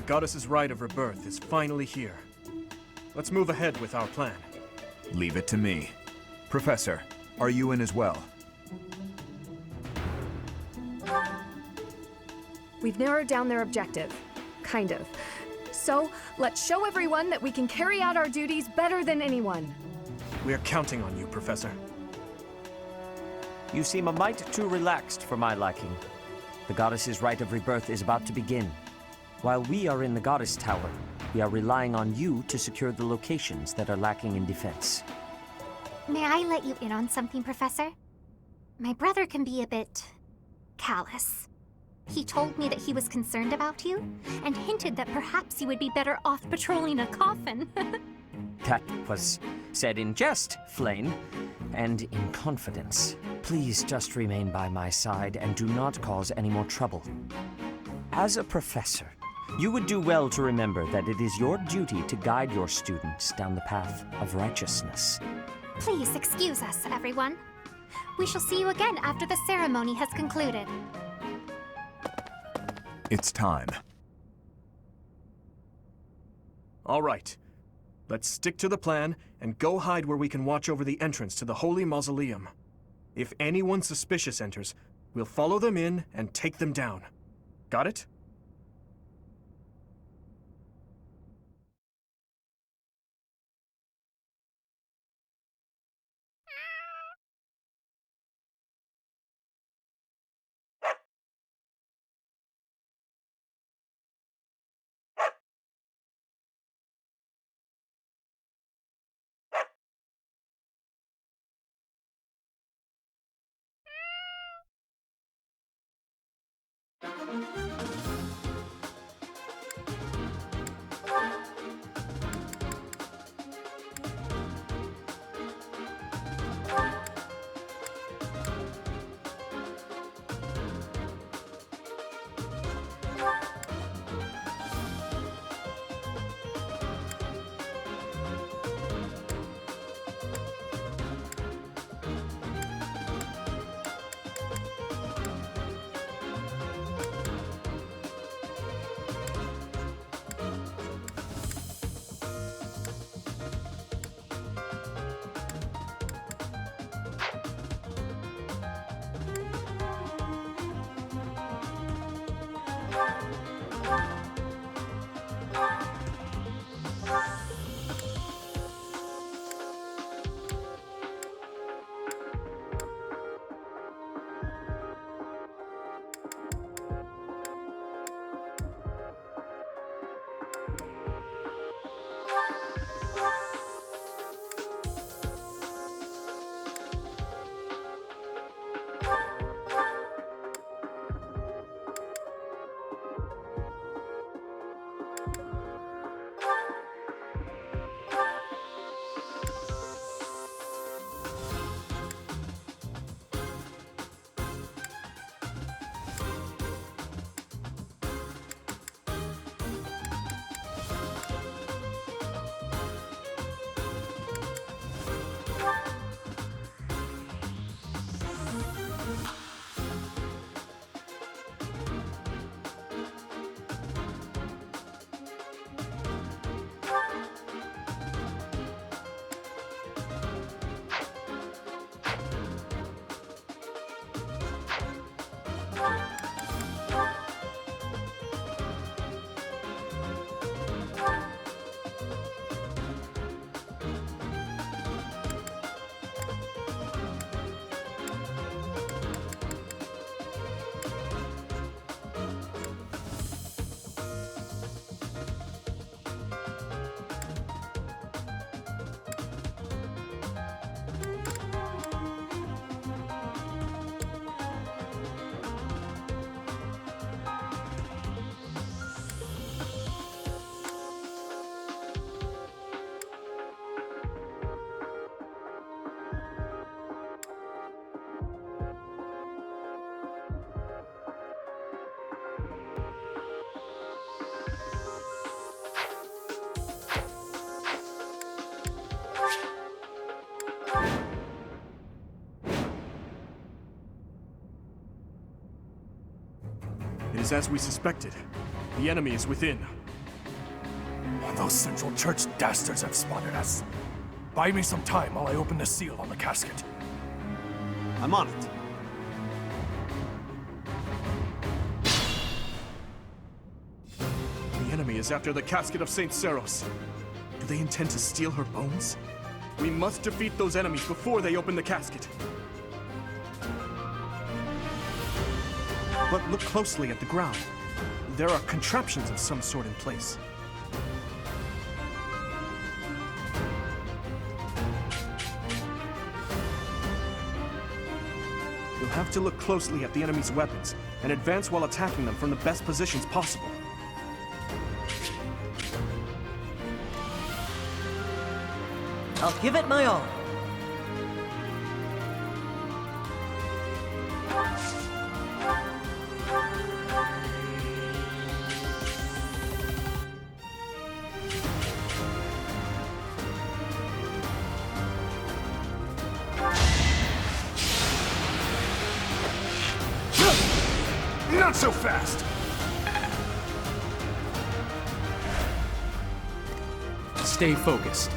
The goddess's rite of rebirth is finally here. Let's move ahead with our plan. Leave it to me. Professor, are you in as well? We've narrowed down their objective. Kind of. So, let's show everyone that we can carry out our duties better than anyone. We are counting on you, Professor. You seem a mite too relaxed for my liking. The goddess's rite of rebirth is about to begin. While we are in the Goddess Tower, we are relying on you to secure the locations that are lacking in defense. May I let you in on something, Professor? My brother can be a bit callous. He told me that he was concerned about you, and hinted that perhaps you would be better off patrolling a coffin. That was said in jest, Flame, and in confidence. Please just remain by my side and do not cause any more trouble. As a professor, you would do well to remember that it is your duty to guide your students down the path of righteousness. Please excuse us, everyone. We shall see you again after the ceremony has concluded. It's time. All right. Let's stick to the plan and go hide where we can watch over the entrance to the Holy Mausoleum. If anyone suspicious enters, we'll follow them in and take them down. Got it? It is as we suspected. The enemy is within. Those Central Church dastards have spotted us. Buy me some time while I open the seal on the casket. I'm on it. The enemy is after the casket of Saint Seros. Do they intend to steal her bones? We must defeat those enemies before they open the casket. But look closely at the ground. There are contraptions of some sort in place. You'll have to look closely at the enemy's weapons and advance while attacking them from the best positions possible. I'll give it my all. Not so fast! Stay focused.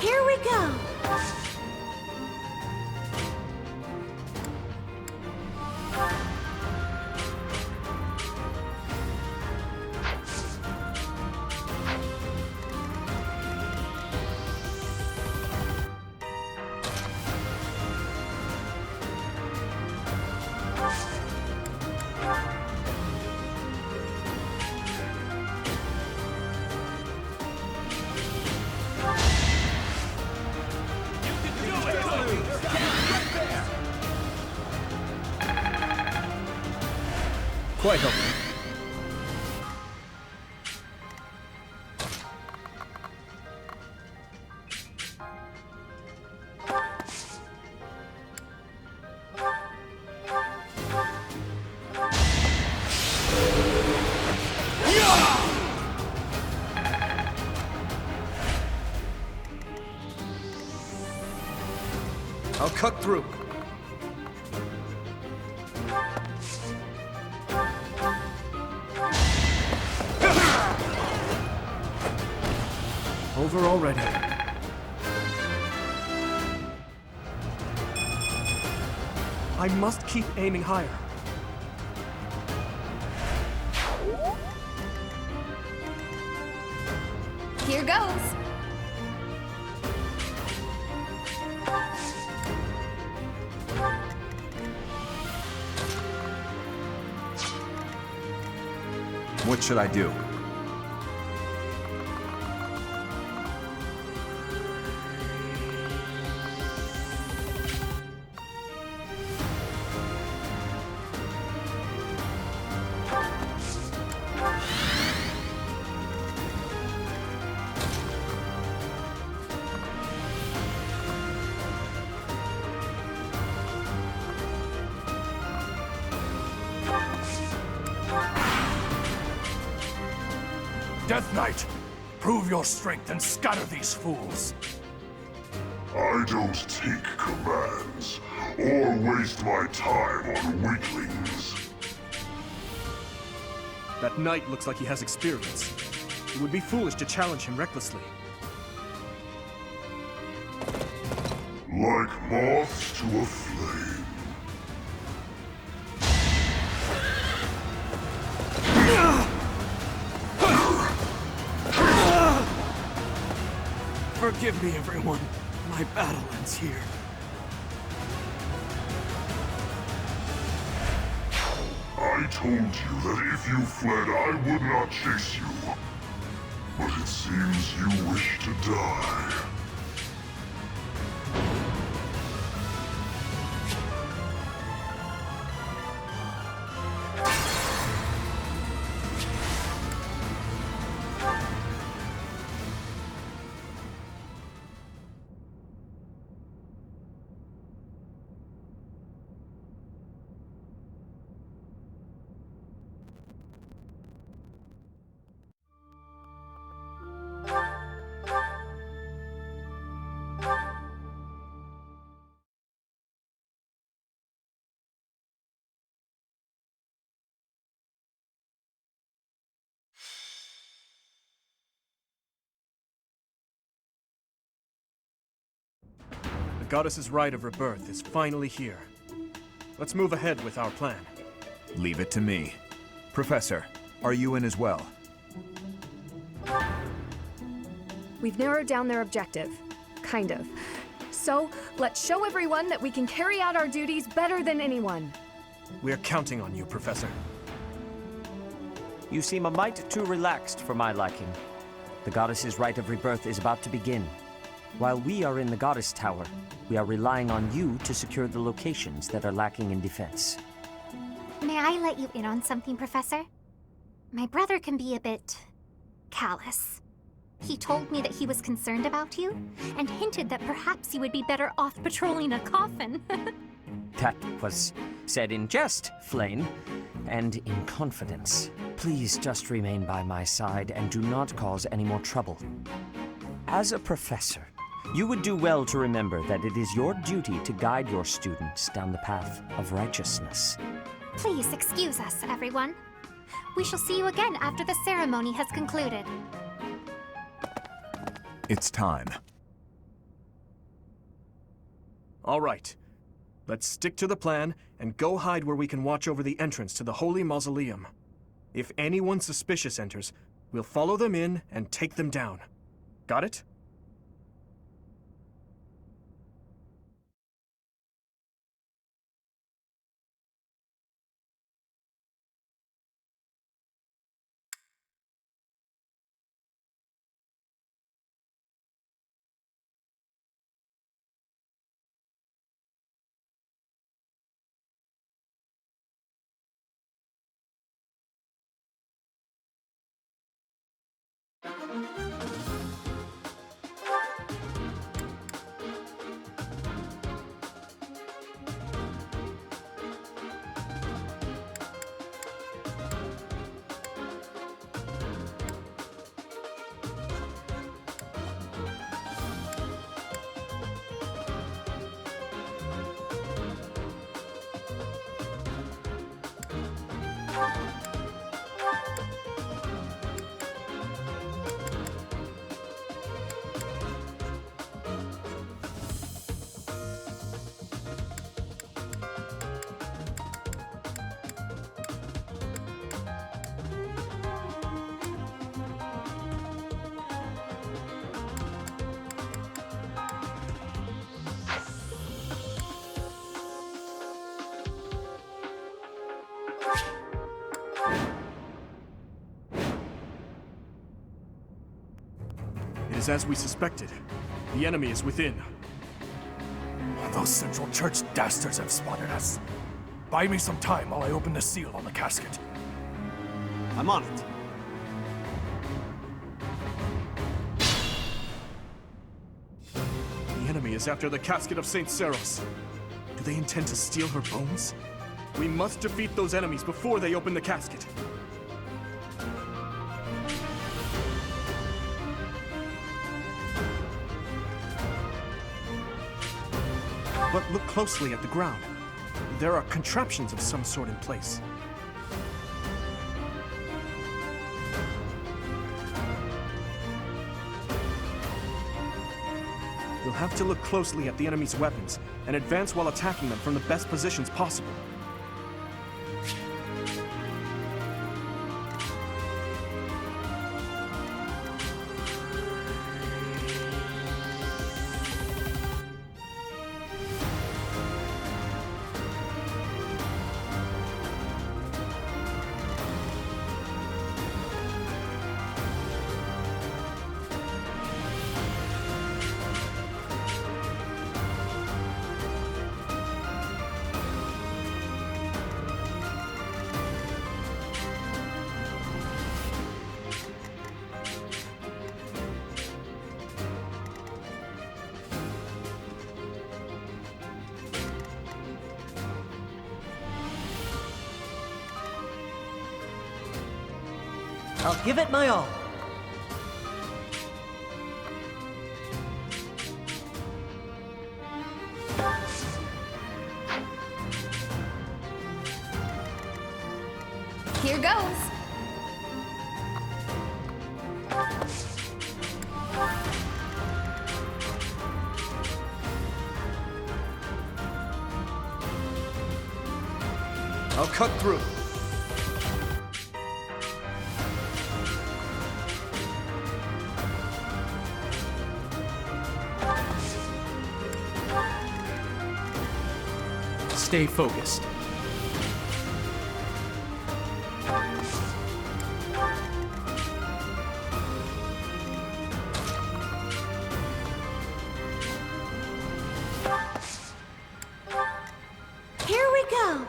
Here we go. Quite helpful. I'll cut through. Over already. I must keep aiming higher. Here goes. What should I do? Death Knight, prove your strength and scatter these fools. I don't take commands, or waste my time on weaklings. That knight looks like he has experience. It would be foolish to challenge him recklessly. Like moths to a flame. Forgive me, everyone. My battle ends here. I told you that if you fled, I would not chase you. But it seems you wish to die. goddess's rite of rebirth is finally here. Let's move ahead with our plan. Leave it to me. Professor, are you in as well? We've narrowed down their objective. Kind of. So, let's show everyone that we can carry out our duties better than anyone. We're counting on you, Professor. You seem a mite too relaxed for my liking. The goddess's rite of rebirth is about to begin. While we are in the goddess tower, we are relying on you to secure the locations that are lacking in defense. May I let you in on something, Professor? My brother can be a bit callous. He told me that he was concerned about you, and hinted that perhaps you would be better off patrolling a coffin. That was said in jest, Flane, and in confidence. Please just remain by my side and do not cause any more trouble. As a professor, you would do well to remember that it is your duty to guide your students down the path of righteousness. Please excuse us, everyone. We shall see you again after the ceremony has concluded. It's time. All right. Let's stick to the plan and go hide where we can watch over the entrance to the Holy Mausoleum. If anyone suspicious enters, we'll follow them in and take them down. Got it? It is as we suspected. The enemy is within. Those Central Church dastards have spotted us. Buy me some time while I open the seal on the casket. I'm on it. The enemy is after the casket of St. Seros. Do they intend to steal her bones? We must defeat those enemies before they open the casket. But look closely at the ground. There are contraptions of some sort in place. You'll have to look closely at the enemy's weapons and advance while attacking them from the best positions possible. I'll give it my all. Here goes. I'll cut through. Stay focused. Here we go.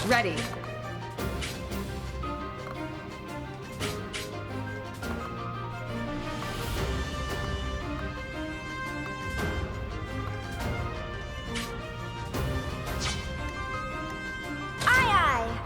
Ready. Aye, aye.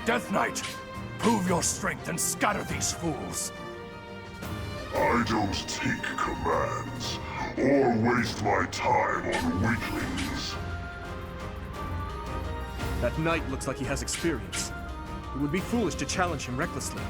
Death Knight, prove your strength and scatter these fools. I don't take commands, or waste my time on weaklings. That knight looks like he has experience. It would be foolish to challenge him recklessly.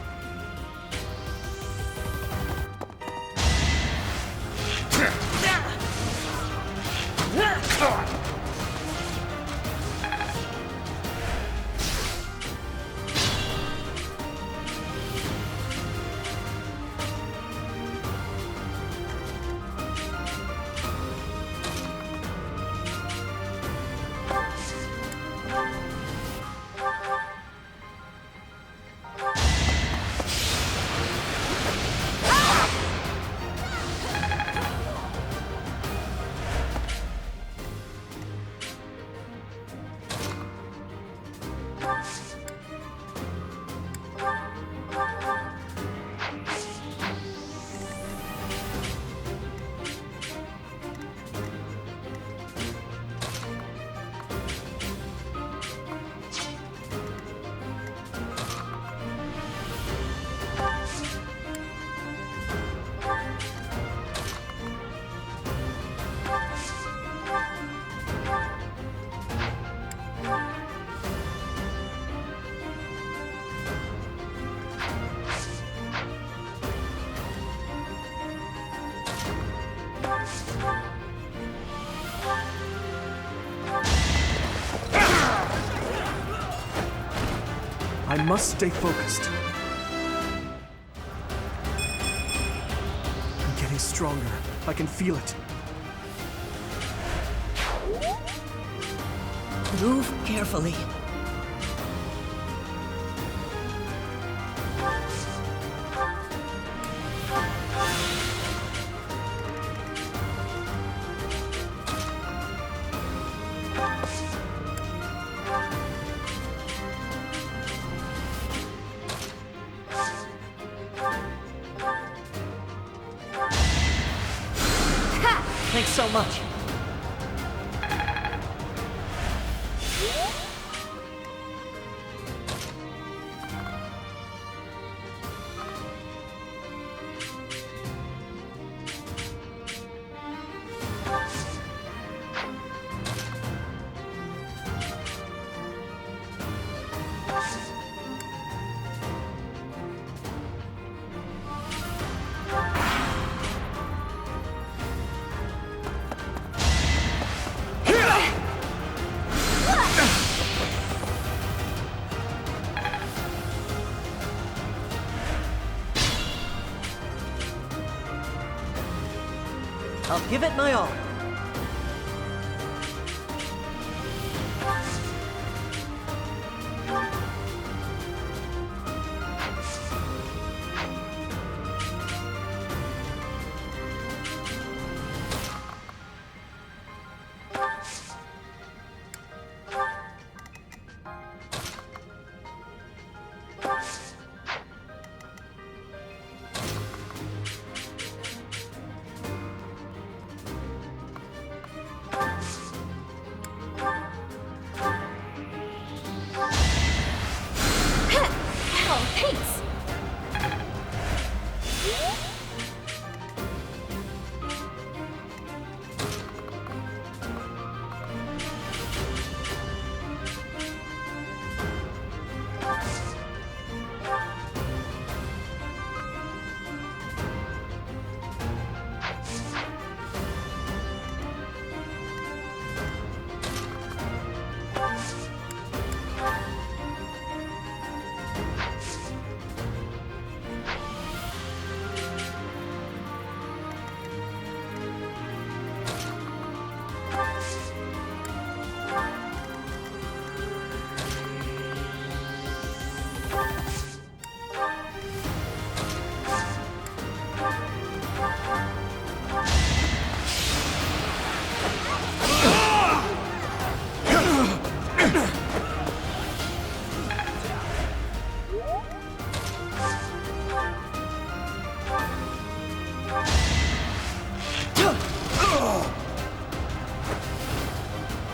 I must stay focused. I'm getting stronger. I can feel it. Move carefully. Thanks so much. I'll give it my all.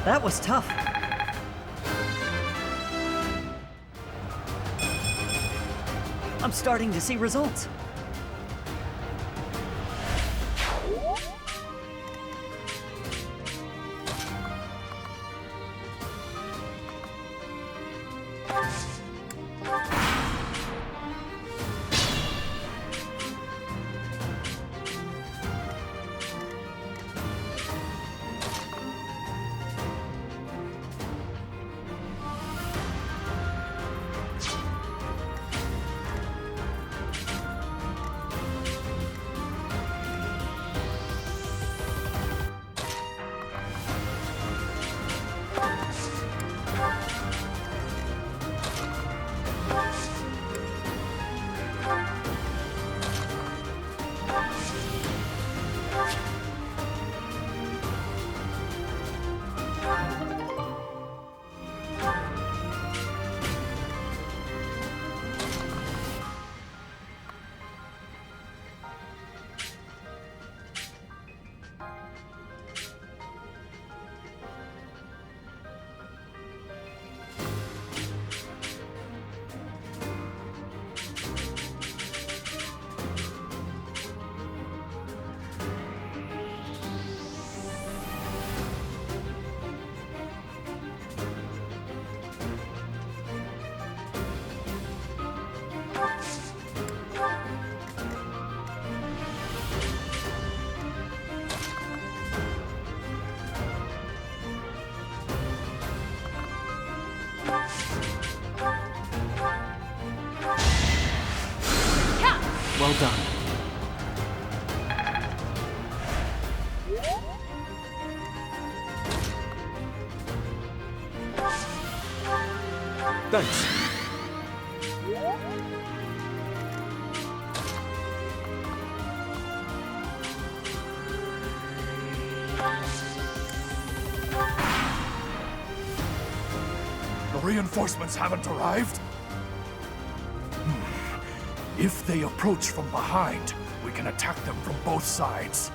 That was tough. I'm starting to see results. Well done. Thanks. The reinforcements haven't arrived? If they approach from behind, we can attack them from both sides.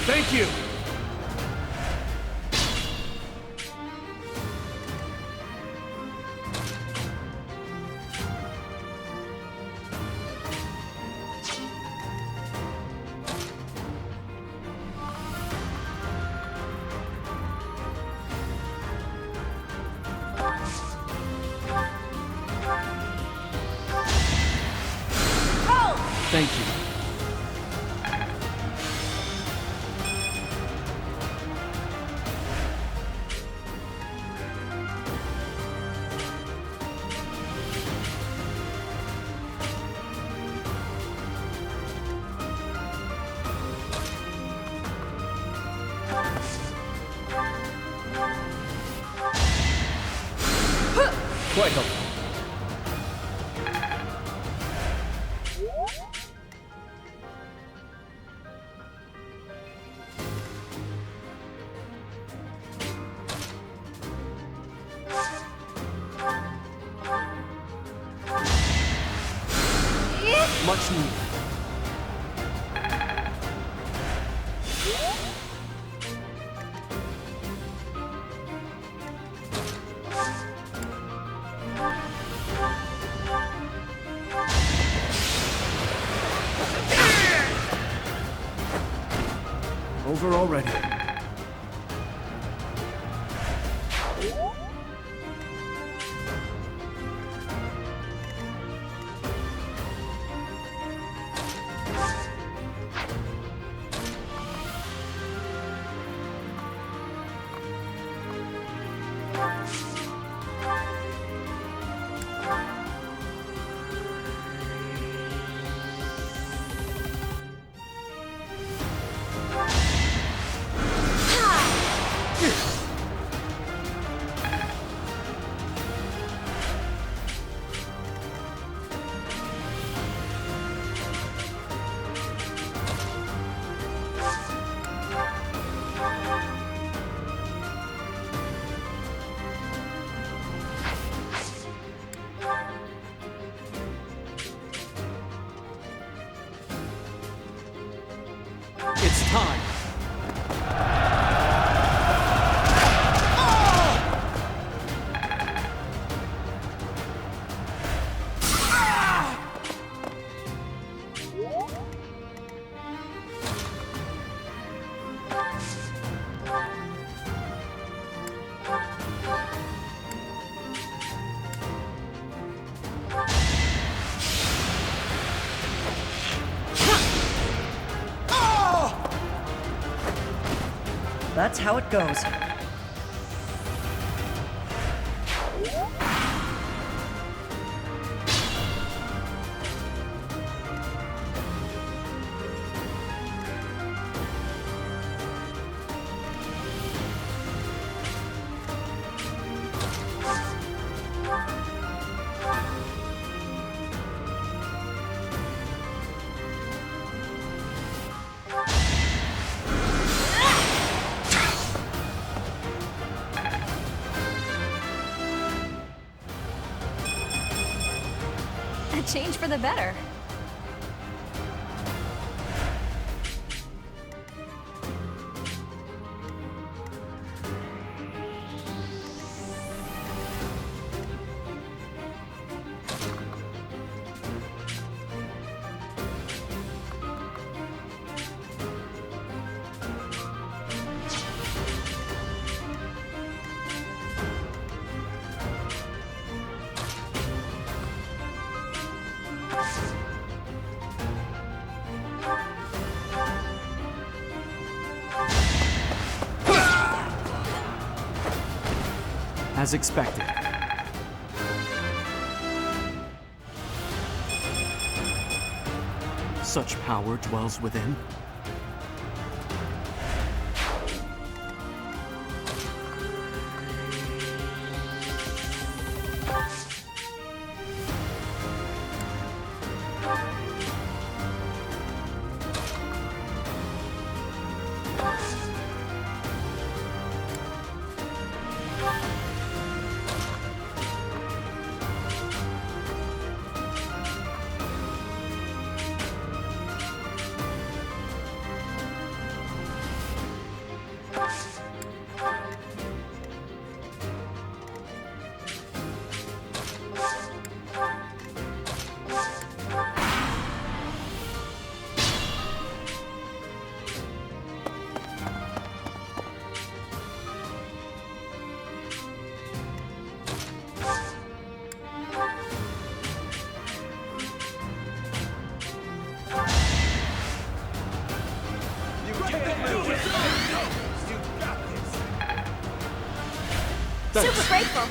Thank you! quite helpful. Much needed. Over already. It's time. That's how it goes. A change for the better. As expected. Such power dwells within. Super grateful.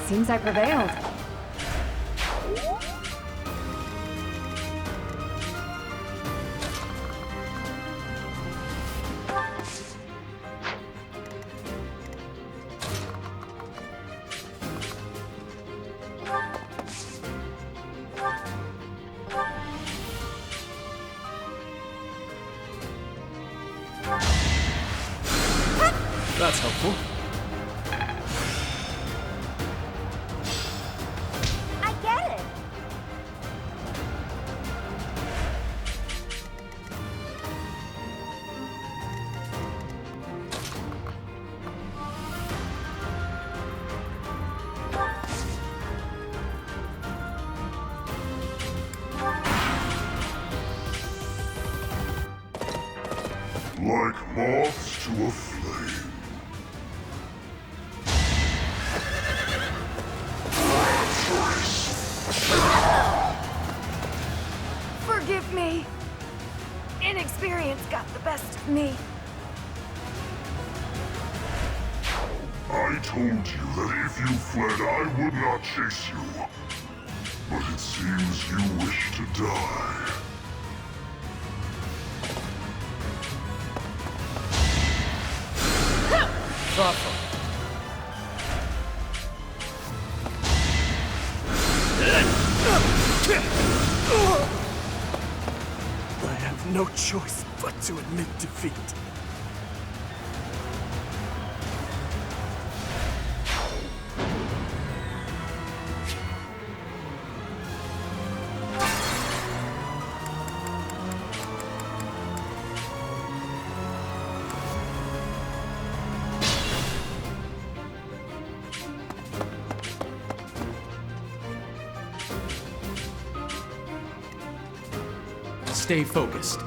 Seems I prevailed. That's helpful. I get it. Like moths to a flame. Forgive me. Inexperience got the best of me. I told you that if you fled, I would not chase you. But it seems you wish to die. Thoughtful. I have no choice but to admit defeat. Stay focused.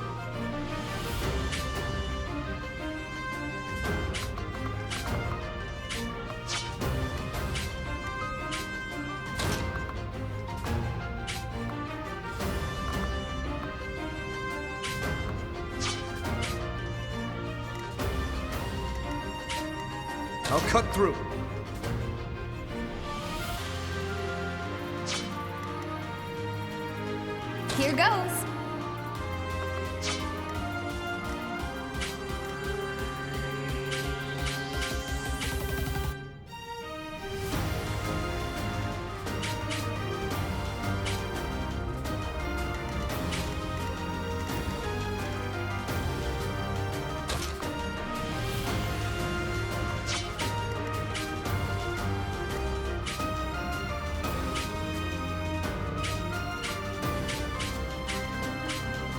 I'll cut through. Here goes.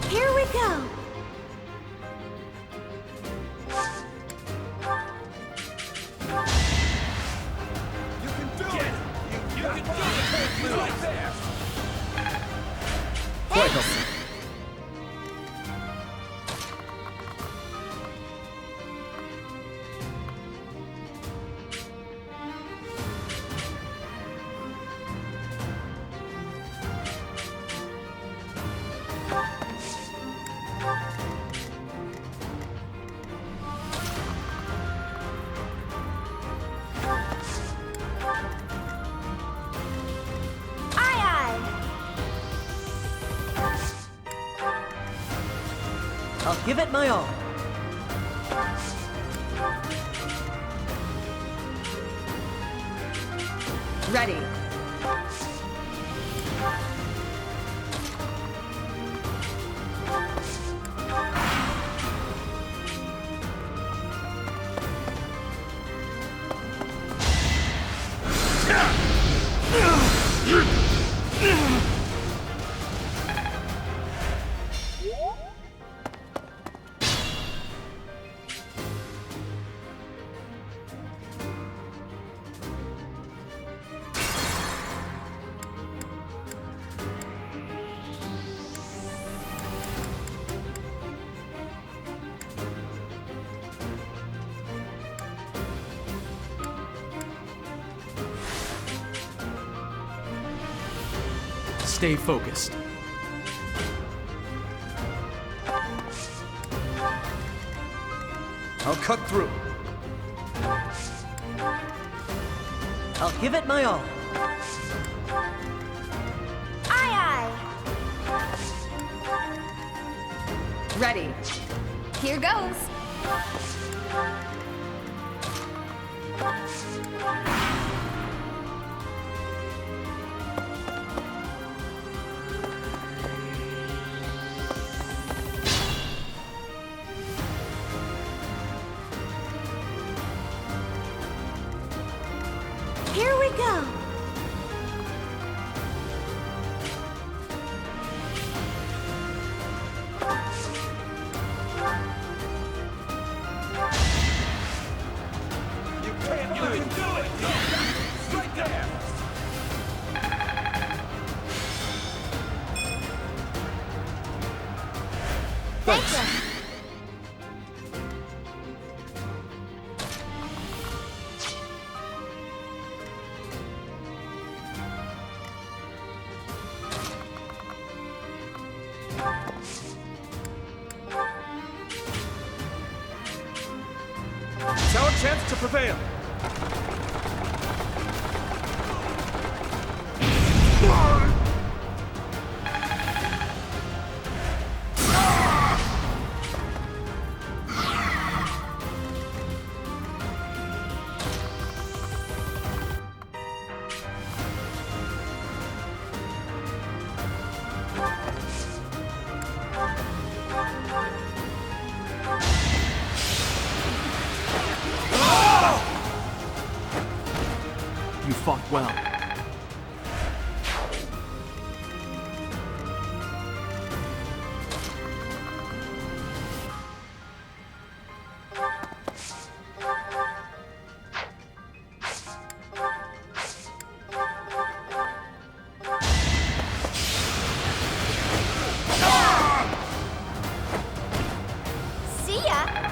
Here we go. Quite helpful. I'll give it my all. Ready. Stay focused. I'll cut through. I'll give it my all. Aye, Ready. Here goes. here we go. Thank you. It's our chance to prevail. You fought well. See ya.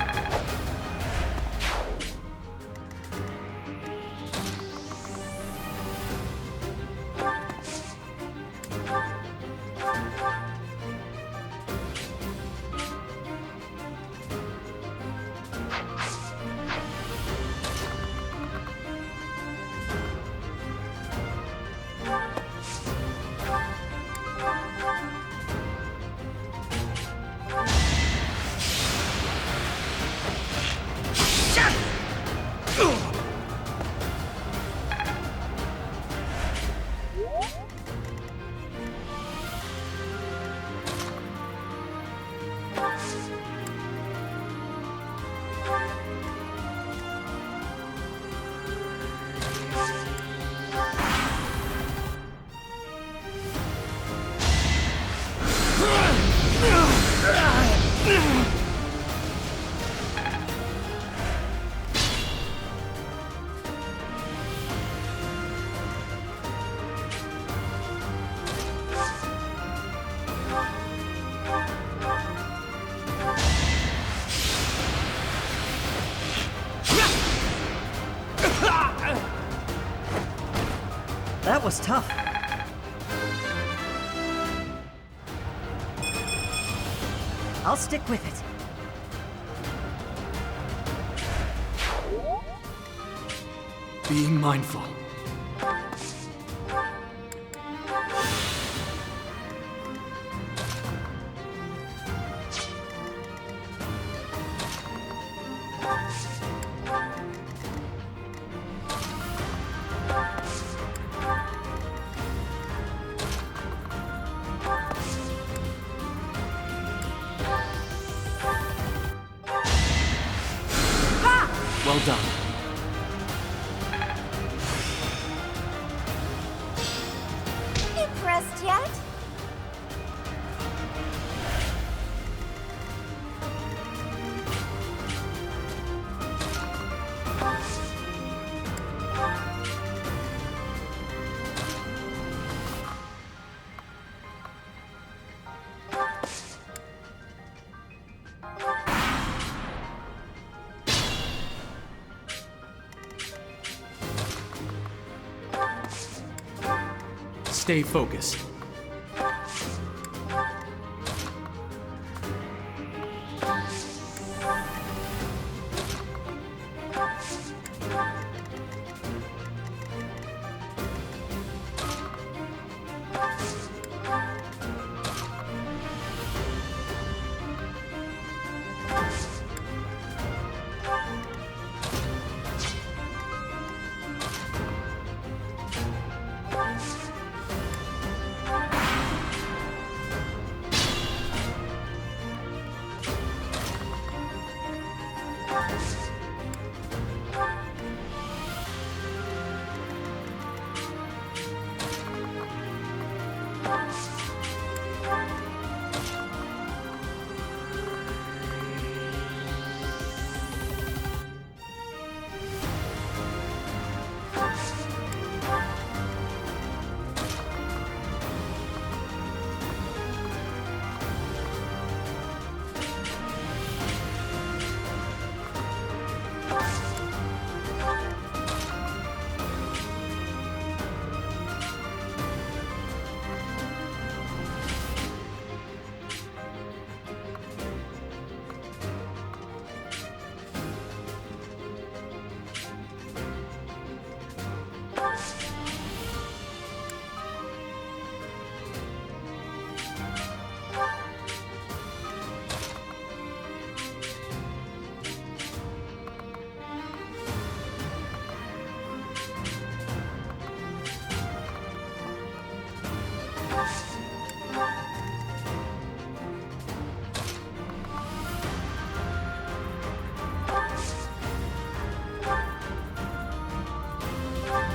That was tough. I'll stick with it. Be mindful. Well done. Impressed yet? Stay focused.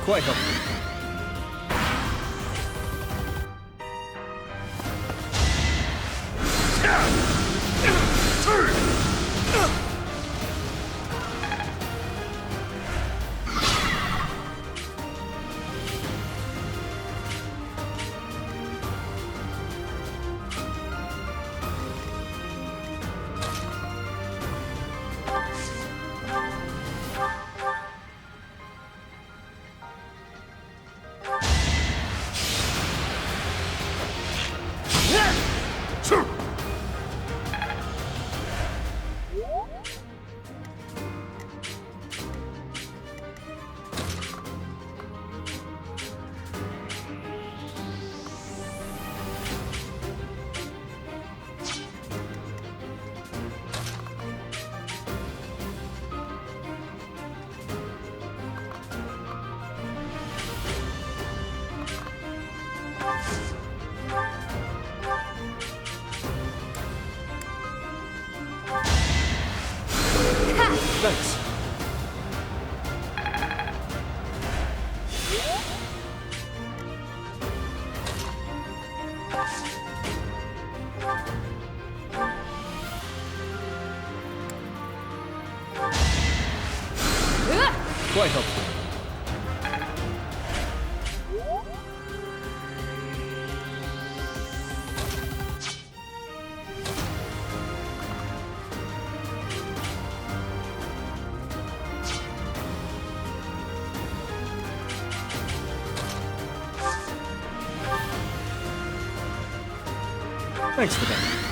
Quite helpful. Thanks. Quite helpful. Thanks for that.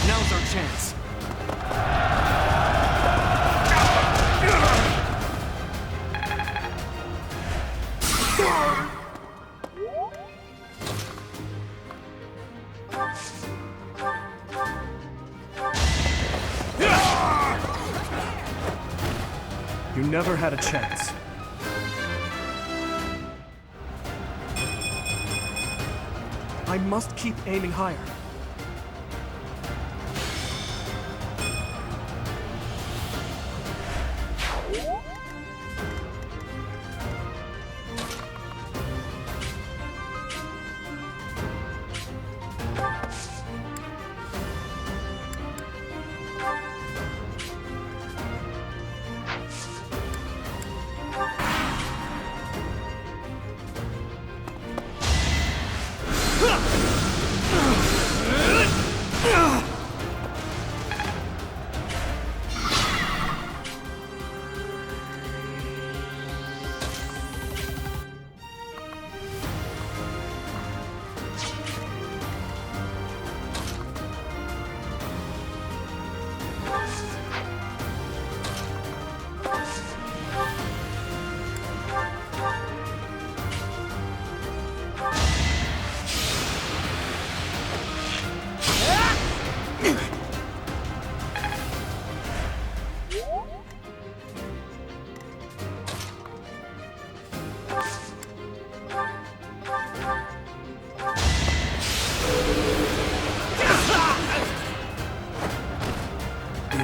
Now's our chance. You never had a chance. I must keep aiming higher.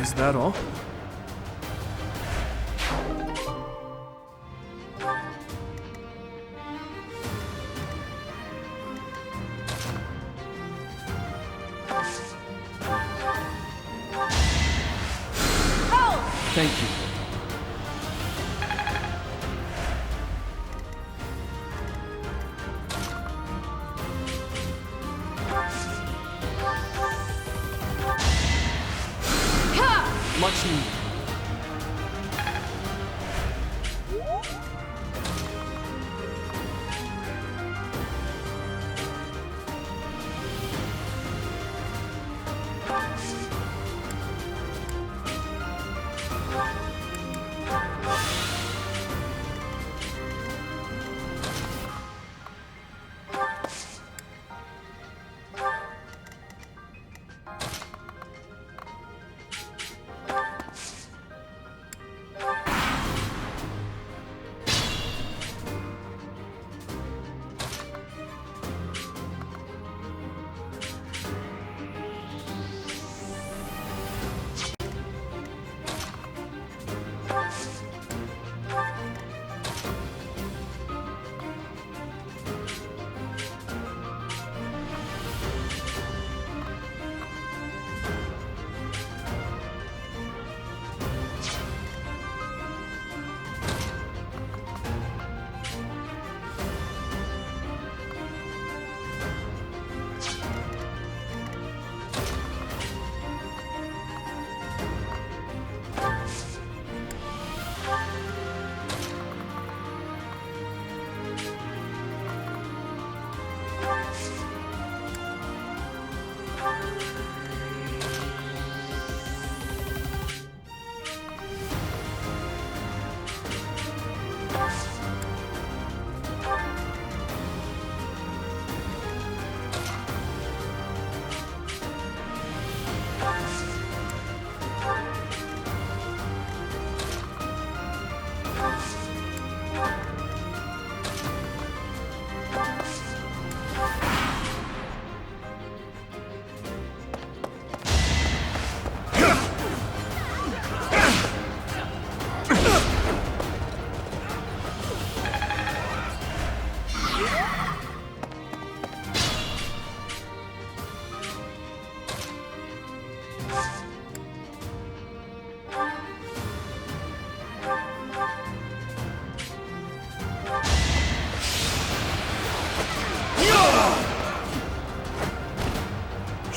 Is that all? Thank you. Much needed.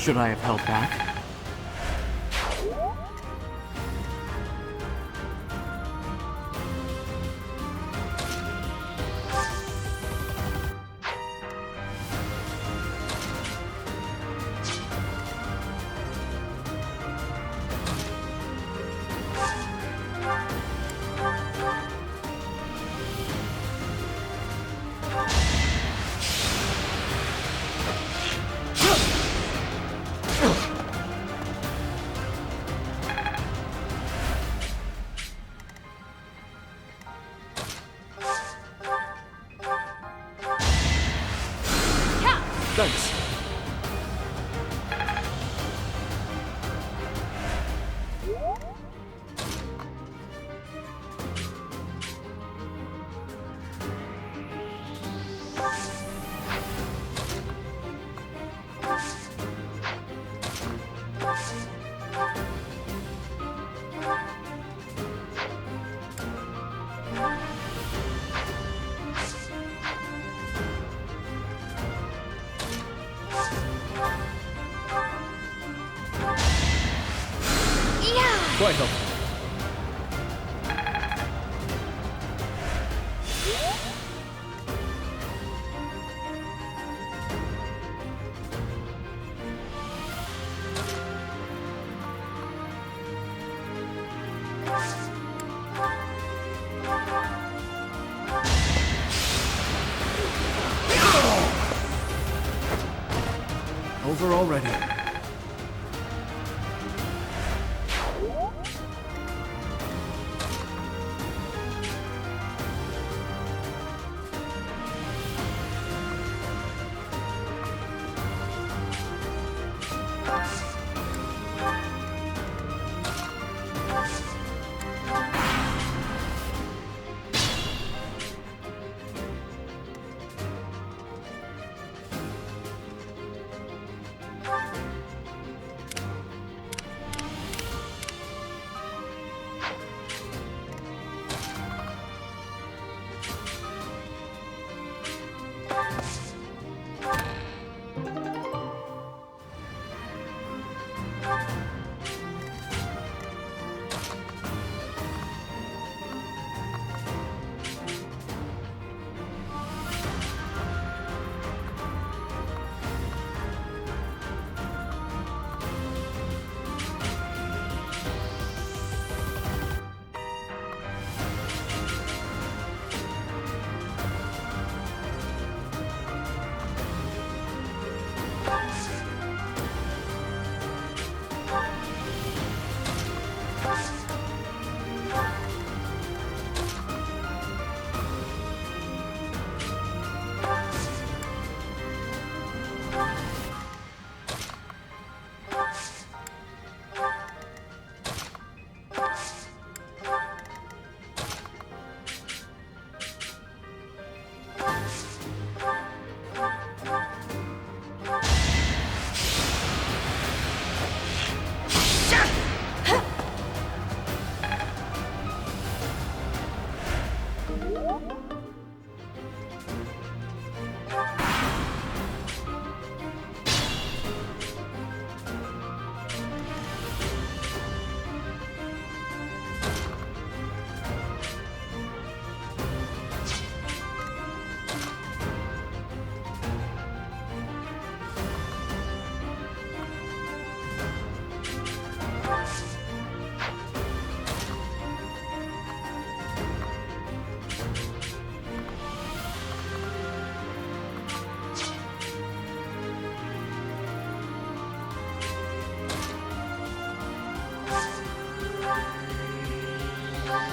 Should I have held back? Quite helpful. Over already.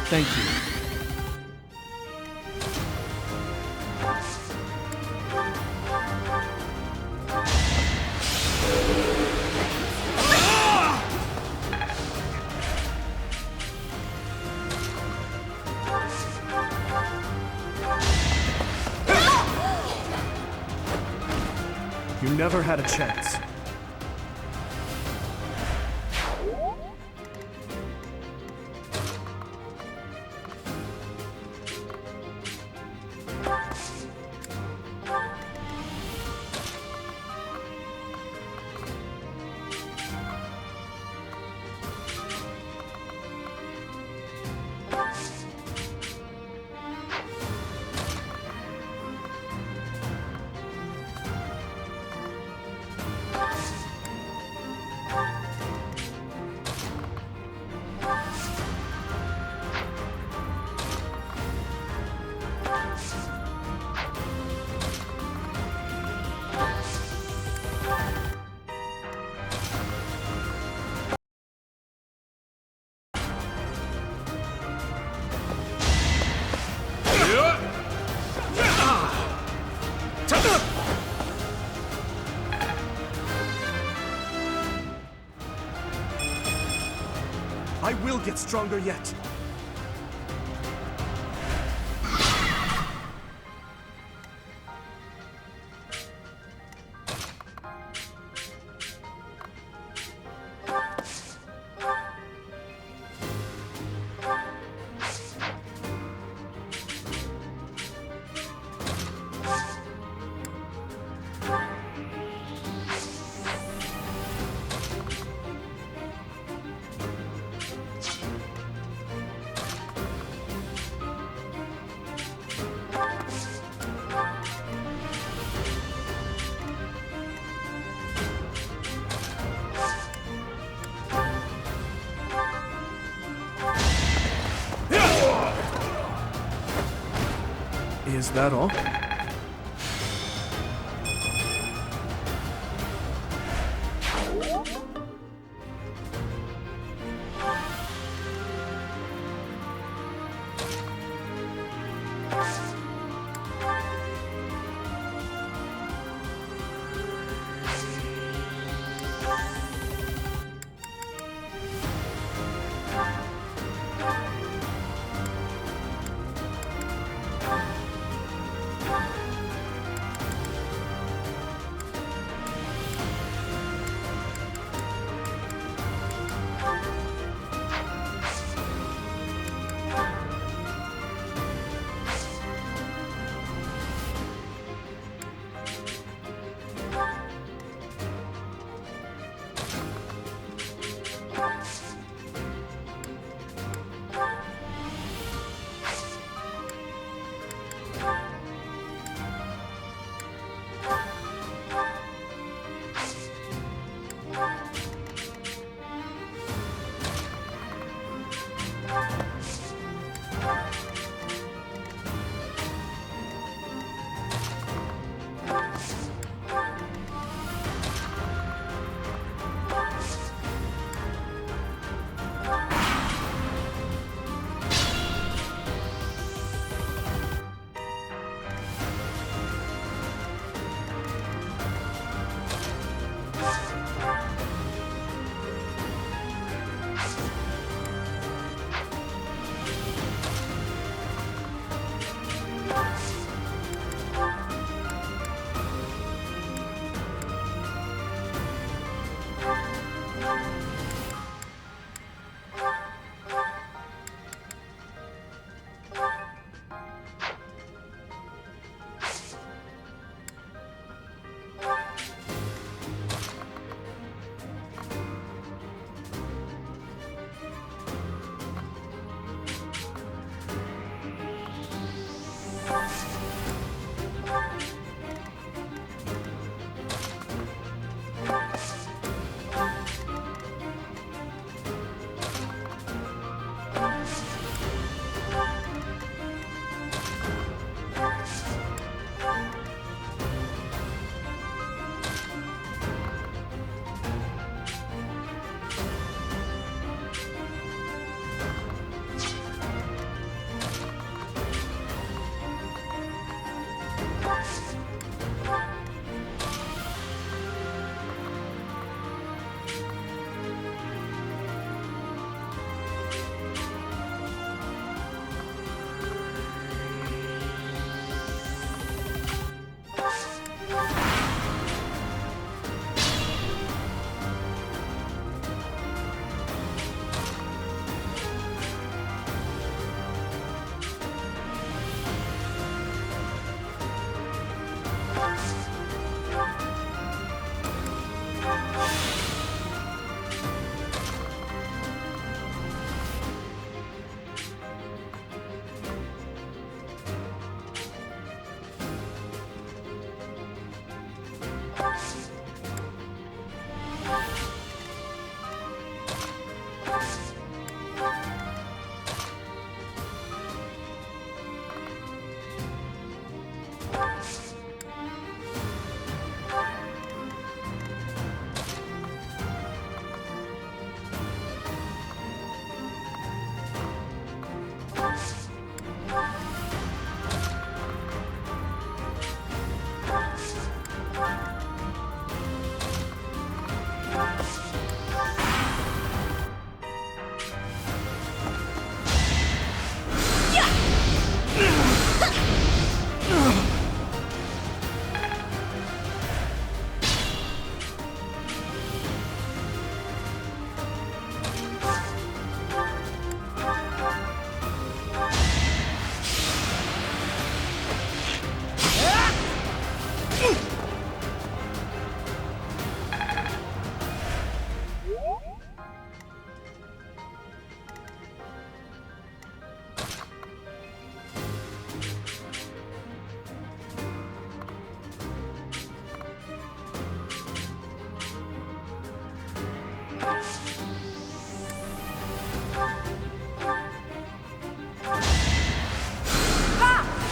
Thank you. You never had a chance. I will get stronger yet. Is that all?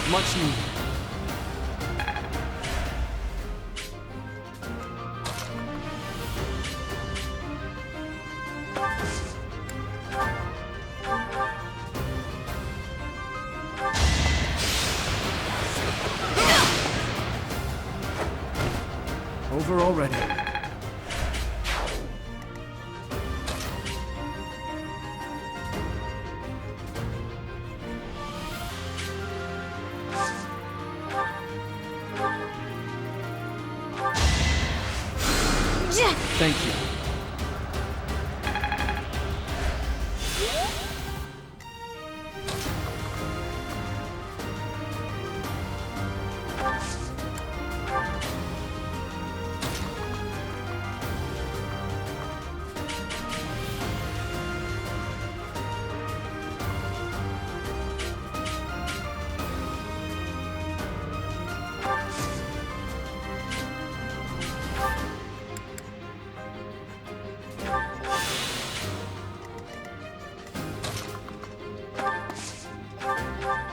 Much needed. over already. Thank you.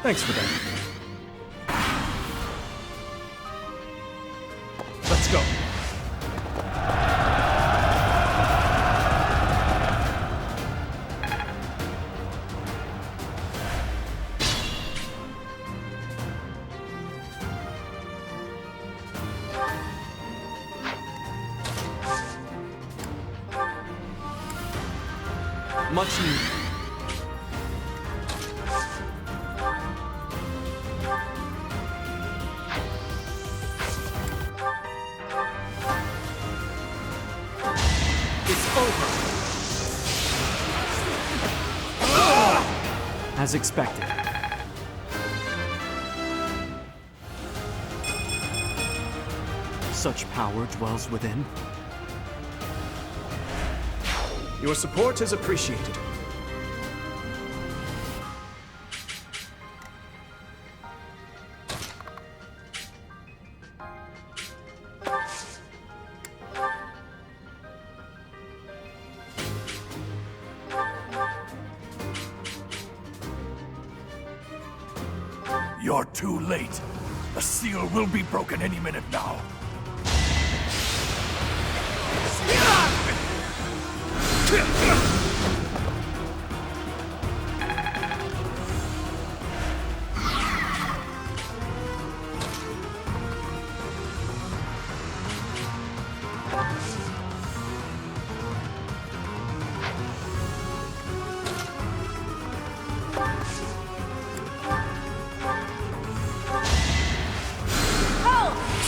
Thanks for that. Let's go. Much needed. As expected. Such power dwells within. Your support is appreciated. You're too late. The seal will be broken any minute now.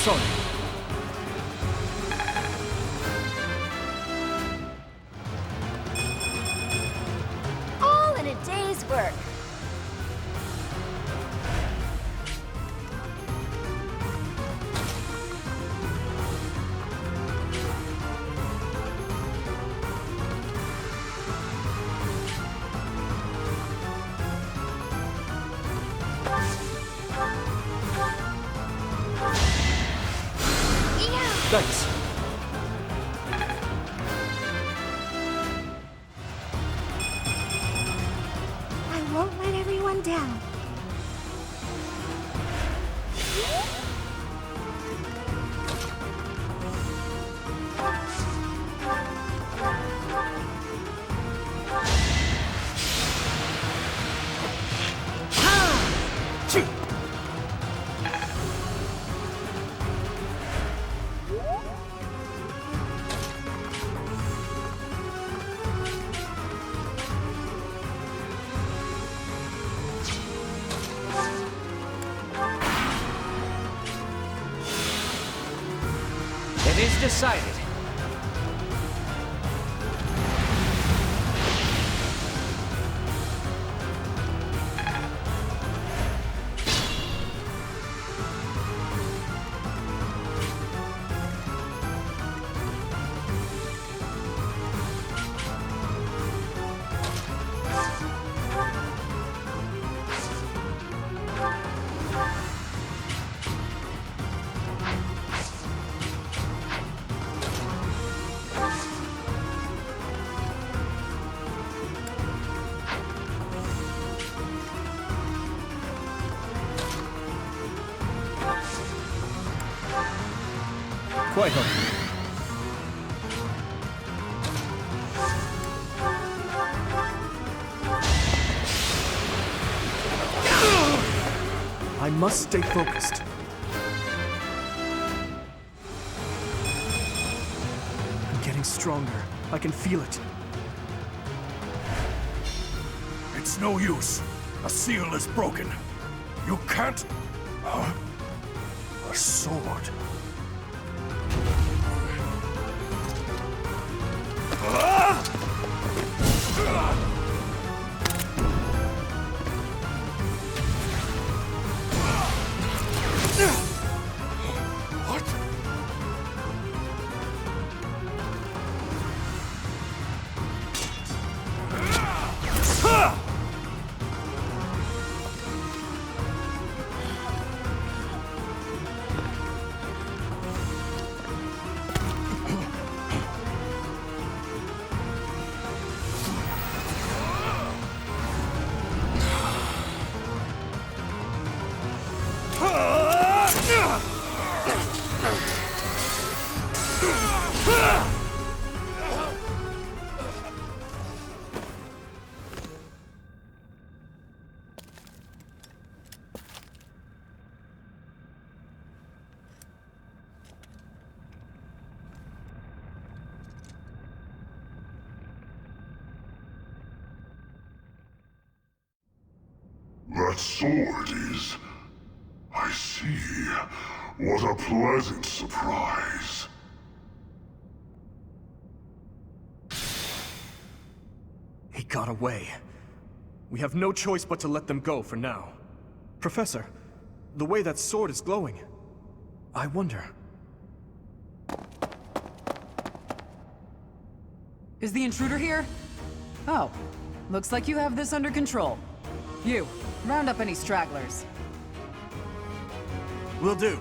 Sorry. All in a day's work. Thanks. I won't let everyone down. It is decided. Quite helpful. I must stay focused. stronger. I can feel it. It's no use. A seal is broken. You can't... Huh? A sword. That sword is... I see. What a pleasant surprise. He got away. We have no choice but to let them go for now. Professor, the way that sword is glowing, I wonder... Is the intruder here? Oh, looks like you have this under control. You, round up any stragglers. Will do.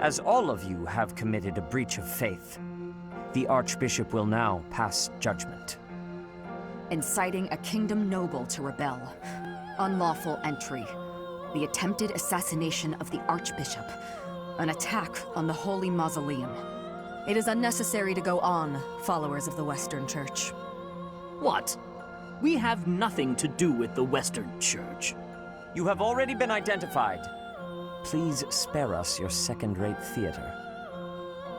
As all of you have committed a breach of faith, the Archbishop will now pass judgment. Inciting a kingdom noble to rebel, unlawful entry, the attempted assassination of the Archbishop, an attack on the Holy Mausoleum. It is unnecessary to go on, followers of the Western Church. What? We have nothing to do with the Western Church. You have already been identified. Please spare us your second-rate theater.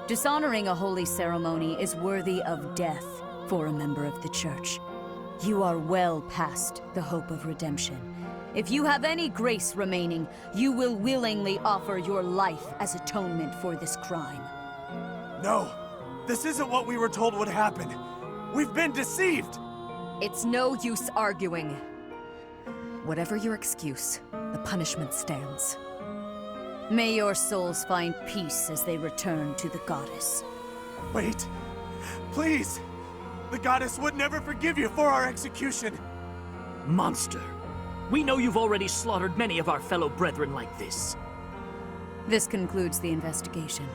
Dishonoring a holy ceremony is worthy of death for a member of the Church. You are well past the hope of redemption. If you have any grace remaining, you will willingly offer your life as atonement for this crime. No, this isn't what we were told would happen. We've been deceived! It's no use arguing. Whatever your excuse, the punishment stands. May your souls find peace as they return to the goddess. Wait, please! The goddess would never forgive you for our execution! Monster. We know you've already slaughtered many of our fellow brethren like this. This concludes the investigation.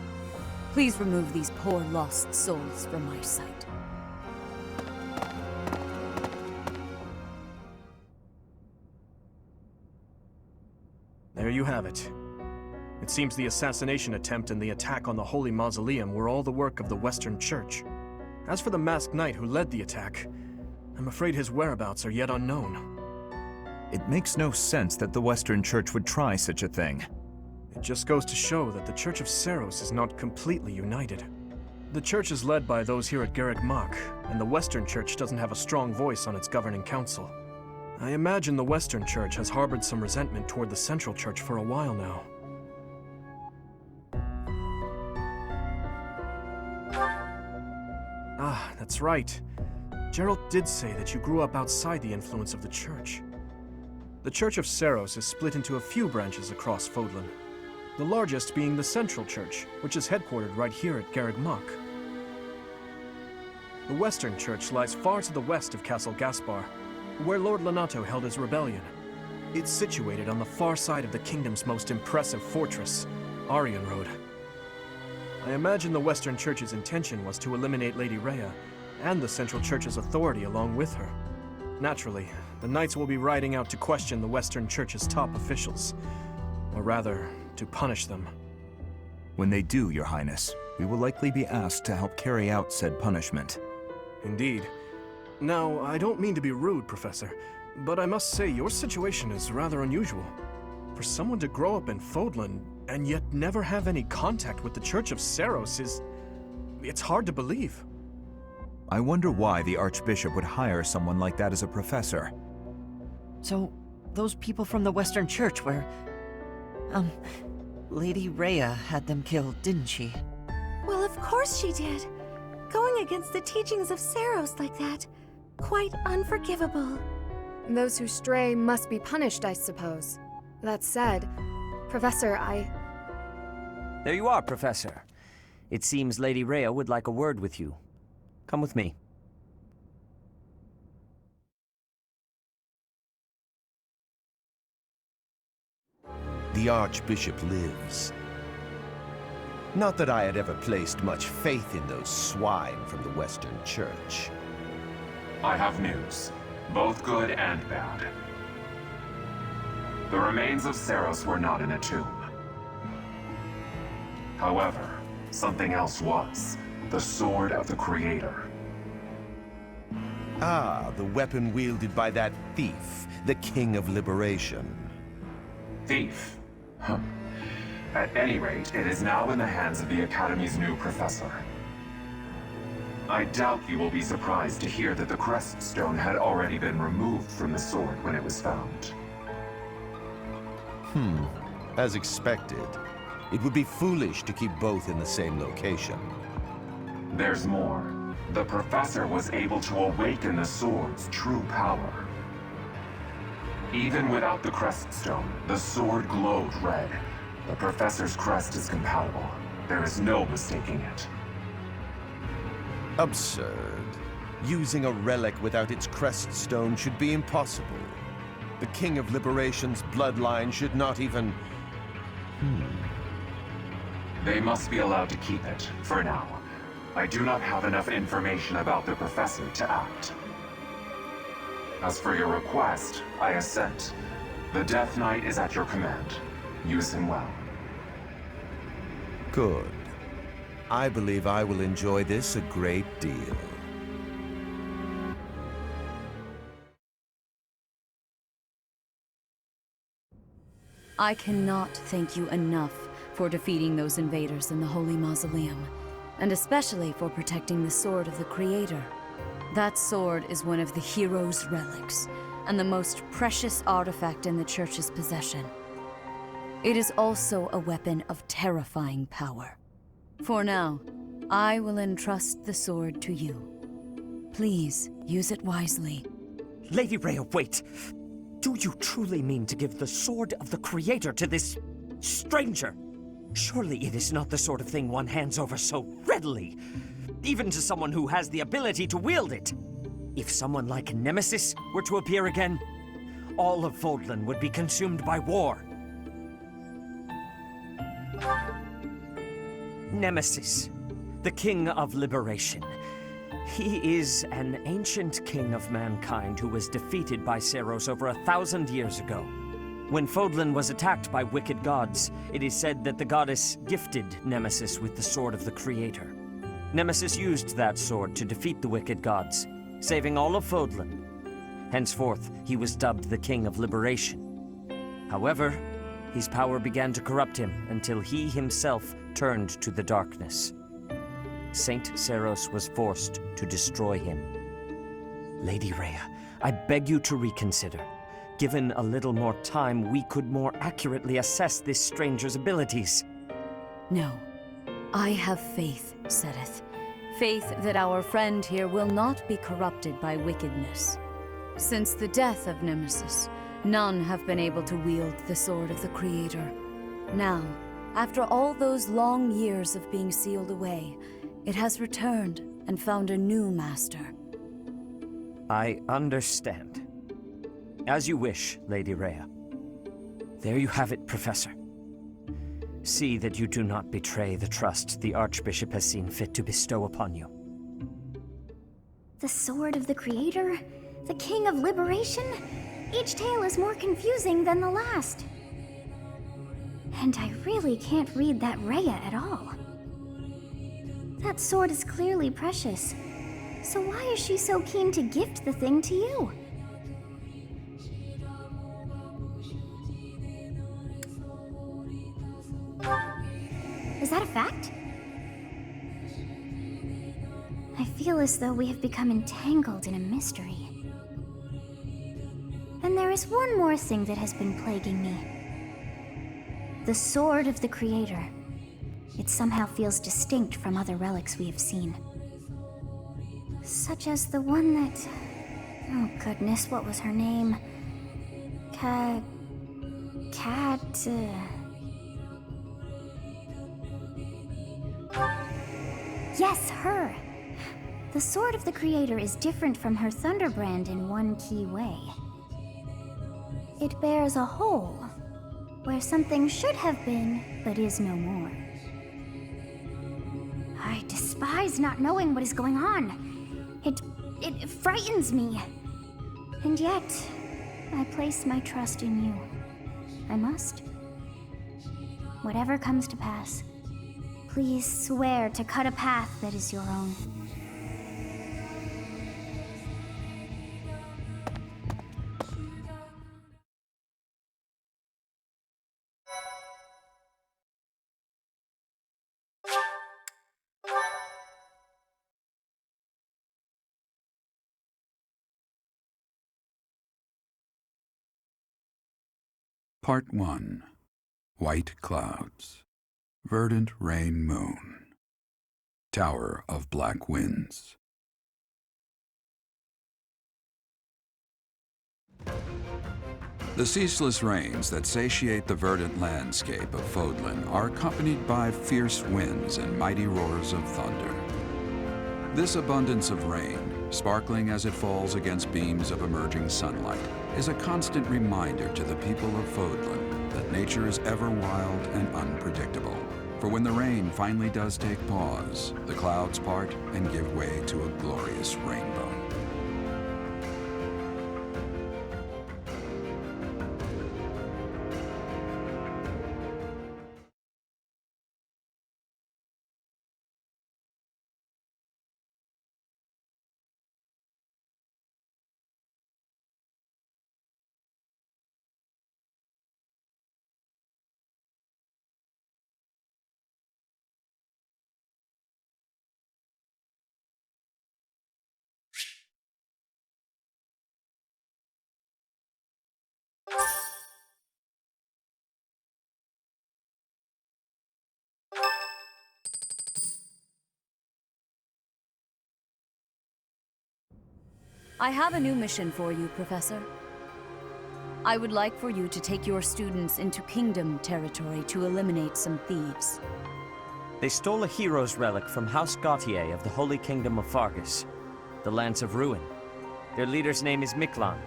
Please remove these poor lost souls from my sight. There you have it. It seems the assassination attempt and the attack on the Holy Mausoleum were all the work of the Western Church. As for the masked knight who led the attack, I'm afraid his whereabouts are yet unknown. It makes no sense that the Western Church would try such a thing. It just goes to show that the Church of Seiros is not completely united. The Church is led by those here at Garreg Mach, and the Western Church doesn't have a strong voice on its governing council. I imagine the Western Church has harbored some resentment toward the Central Church for a while now. Ah, that's right. Geralt did say that you grew up outside the influence of the Church. The Church of Seiros is split into a few branches across Fodlan, the largest being the Central Church, which is headquartered right here at Garreg Mach. The Western Church lies far to the west of Castle Gaspar, where Lord Lonato held his rebellion. It's situated on the far side of the kingdom's most impressive fortress, Arianrode. I imagine the Western Church's intention was to eliminate Lady Rhea and the Central Church's authority along with her. Naturally, the Knights will be riding out to question the Western Church's top officials, or rather, to punish them. When they do, Your Highness, we will likely be asked to help carry out said punishment. Indeed. Now, I don't mean to be rude, Professor, but I must say your situation is rather unusual. For someone to grow up in Fodlan and yet never have any contact with the Church of Seiros it's hard to believe. I wonder why the Archbishop would hire someone like that as a professor. So, those people from the Western Church were... Lady Rhea had them killed, didn't she? Well, of course she did. Going against the teachings of Seiros like that, quite unforgivable. Those who stray must be punished, I suppose. That said, Professor, There you are, Professor. It seems Lady Rhea would like a word with you. Come with me. The Archbishop lives. Not that I had ever placed much faith in those swine from the Western Church. I have news, both good and bad. The remains of Seiros were not in a tomb. However, something else was. The Sword of the Creator. Ah, the weapon wielded by that thief, the King of Liberation. Thief? Huh. At any rate, it is now in the hands of the Academy's new professor. I doubt you will be surprised to hear that the crest stone had already been removed from the sword when it was found. As expected. It would be foolish to keep both in the same location. There's more. The professor was able to awaken the sword's true power. Even without the crest stone, the sword glowed red. The professor's crest is compatible. There is no mistaking it. Absurd. Using a relic without its crest stone should be impossible. The King of Liberation's bloodline should not even... They must be allowed to keep it, for now. I do not have enough information about the professor to act. As for your request, I assent. The Death Knight is at your command. Use him well. Good. I believe I will enjoy this a great deal. I cannot thank you enough for defeating those invaders in the Holy Mausoleum, and especially for protecting the Sword of the Creator. That sword is one of the hero's relics, and the most precious artifact in the Church's possession. It is also a weapon of terrifying power. For now, I will entrust the sword to you. Please, use it wisely. Lady Rhea, wait! Do you truly mean to give the Sword of the Creator to this stranger? Surely it is not the sort of thing one hands over so readily, even to someone who has the ability to wield it. If someone like Nemesis were to appear again, all of Fodlan would be consumed by war. Nemesis, the King of Liberation. He is an ancient king of mankind who was defeated by Seiros over 1,000 years ago. When Fodlan was attacked by wicked gods, it is said that the goddess gifted Nemesis with the Sword of the Creator. Nemesis used that sword to defeat the wicked gods, saving all of Fodlan. Henceforth, he was dubbed the King of Liberation. However, his power began to corrupt him until he himself turned to the darkness. Saint Seiros was forced to destroy him. Lady Rhea, I beg you to reconsider. Given a little more time, we could more accurately assess this stranger's abilities. No. I have faith, Seteth. Faith that our friend here will not be corrupted by wickedness. Since the death of Nemesis, none have been able to wield the Sword of the Creator. Now, after all those long years of being sealed away, it has returned and found a new master. I understand. As you wish, Lady Rhea. There you have it, Professor. See that you do not betray the trust the Archbishop has seen fit to bestow upon you. The Sword of the Creator? The King of Liberation? Each tale is more confusing than the last. And I really can't read that Rhea at all. That sword is clearly precious. So why is she so keen to gift the thing to you? Is that a fact? I feel as though we have become entangled in a mystery. And there is one more thing that has been plaguing me. The Sword of the Creator. It somehow feels distinct from other relics we have seen. Such as the one that... Oh goodness, what was her name? Yes, her! The Sword of the Creator is different from her Thunderbrand in one key way. It bears a hole, where something should have been, but is no more. I despise not knowing what is going on. It frightens me. And yet, I place my trust in you. I must. Whatever comes to pass, please swear to cut a path that is your own. Part 1. White Clouds. Verdant Rain Moon. Tower of Black Winds. The ceaseless rains that satiate the verdant landscape of Fodlan are accompanied by fierce winds and mighty roars of thunder. This abundance of rain, sparkling as it falls against beams of emerging sunlight, is a constant reminder to the people of Fodlan that nature is ever wild and unpredictable. For when the rain finally does take pause, the clouds part and give way to a glorious rainbow. I have a new mission for you, Professor. I would like for you to take your students into Kingdom territory to eliminate some thieves. They stole a hero's relic from House Gautier of the Holy Kingdom of Fargus, the Lance of Ruin. Their leader's name is Miklan.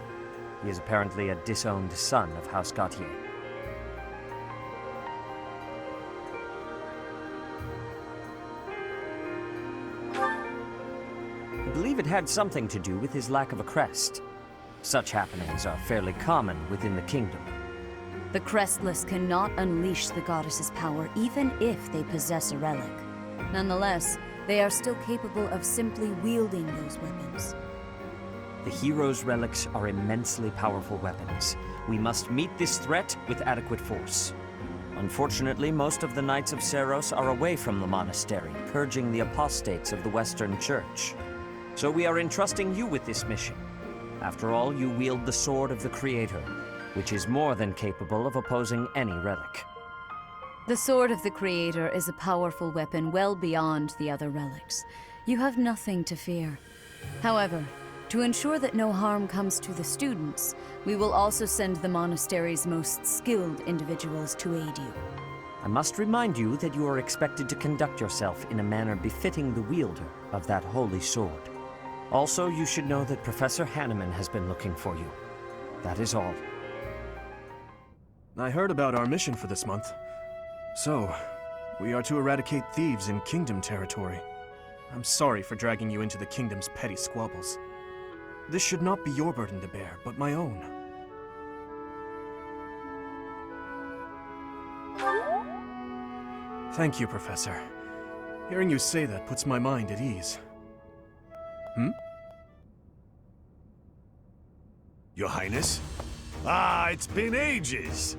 He is apparently a disowned son of House Gautier. I believe it had something to do with his lack of a crest. Such happenings are fairly common within the kingdom. The Crestless cannot unleash the goddess's power even if they possess a relic. Nonetheless, they are still capable of simply wielding those weapons. The hero's relics are immensely powerful weapons. We must meet this threat with adequate force. Unfortunately, most of the Knights of Seiros are away from the monastery, purging the apostates of the Western Church. So we are entrusting you with this mission. After all, you wield the Sword of the Creator, which is more than capable of opposing any relic. The Sword of the Creator is a powerful weapon well beyond the other relics. You have nothing to fear. However, to ensure that no harm comes to the students, we will also send the monastery's most skilled individuals to aid you. I must remind you that you are expected to conduct yourself in a manner befitting the wielder of that holy sword. Also, you should know that Professor Hanneman has been looking for you. That is all. I heard about our mission for this month. So, we are to eradicate thieves in Kingdom territory. I'm sorry for dragging you into the Kingdom's petty squabbles. This should not be your burden to bear, but my own. Thank you, Professor. Hearing you say that puts my mind at ease. Your Highness? Ah, it's been ages!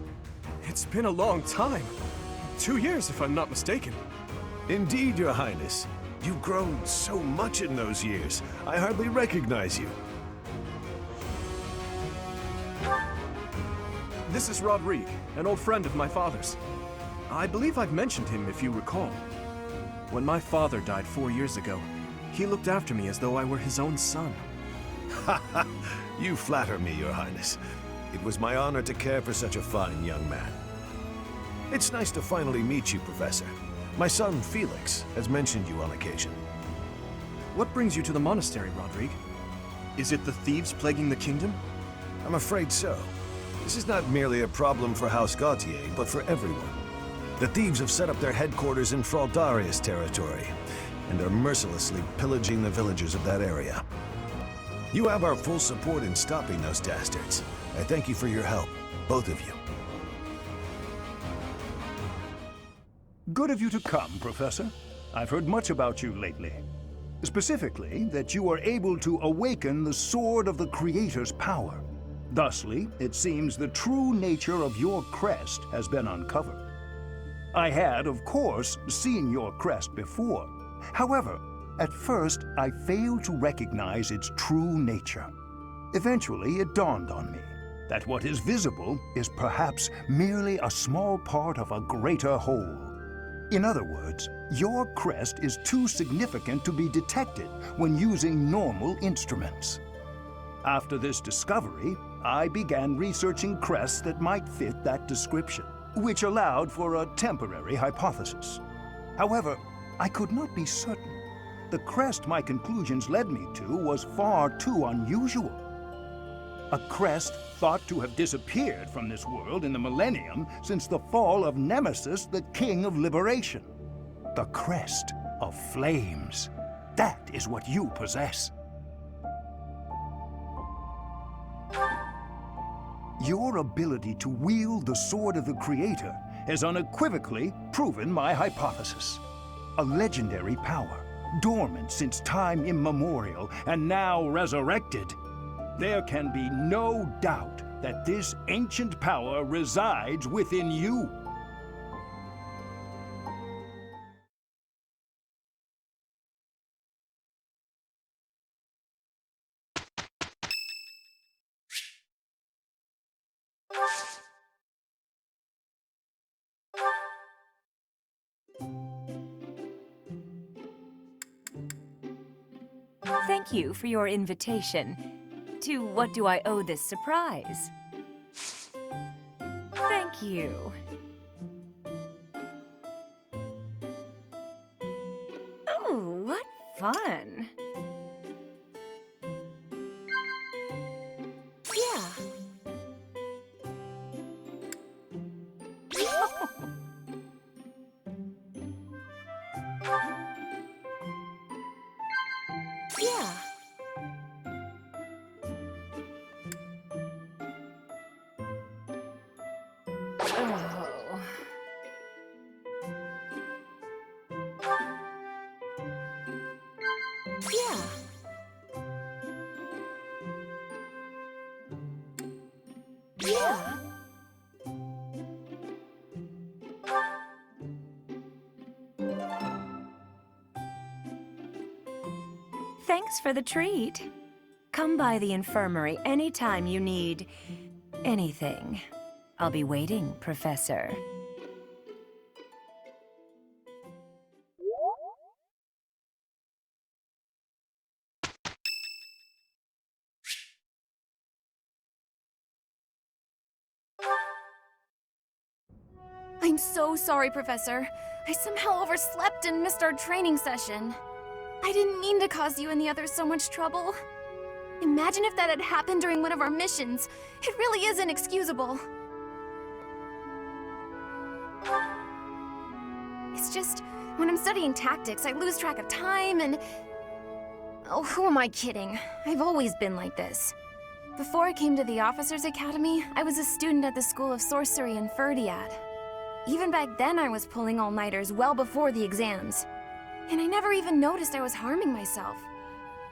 It's been a long time. 2 years, if I'm not mistaken. Indeed, Your Highness. You've grown so much in those years, I hardly recognize you. This is Rodrigue, an old friend of my father's. I believe I've mentioned him, if you recall. When my father died 4 years ago, he looked after me as though I were his own son. Ha ha! You flatter me, Your Highness. It was my honor to care for such a fine young man. It's nice to finally meet you, Professor. My son, Felix, has mentioned you on occasion. What brings you to the monastery, Rodrigue? Is it the thieves plaguing the kingdom? I'm afraid so. This is not merely a problem for House Gautier, but for everyone. The thieves have set up their headquarters in Fraldarius territory, and are mercilessly pillaging the villagers of that area. You have our full support in stopping those dastards. I thank you for your help, both of you. Good of you to come, Professor. I've heard much about you lately. Specifically, that you are able to awaken the Sword of the Creator's power. Thusly, it seems the true nature of your crest has been uncovered. I had, of course, seen your crest before. However, at first, I failed to recognize its true nature. Eventually, it dawned on me that what is visible is perhaps merely a small part of a greater whole. In other words, your crest is too significant to be detected when using normal instruments. After this discovery, I began researching crests that might fit that description, which allowed for a temporary hypothesis. However, I could not be certain. The crest my conclusions led me to was far too unusual. A crest thought to have disappeared from this world in the millennium since the fall of Nemesis, the King of Liberation. The crest of flames. That is what you possess. Your ability to wield the Sword of the Creator has unequivocally proven my hypothesis. A legendary power, dormant since time immemorial and now resurrected. There can be no doubt that this ancient power resides within you. Thank you for your invitation. To what do I owe this surprise? Thank you. Oh, what fun! Yeah. Yeah. Oh. Yeah. Yeah. Thanks for the treat. Come by the infirmary anytime you need anything. I'll be waiting, Professor. I'm so sorry, Professor. I somehow overslept and missed our training session. I didn't mean to cause you and the others so much trouble. Imagine if that had happened during one of our missions. It really is inexcusable. It's just, when I'm studying tactics, I lose track of time and... Oh, who am I kidding? I've always been like this. Before I came to the Officers Academy, I was a student at the School of Sorcery in Ferdiad. Even back then, I was pulling all-nighters well before the exams. And I never even noticed I was harming myself.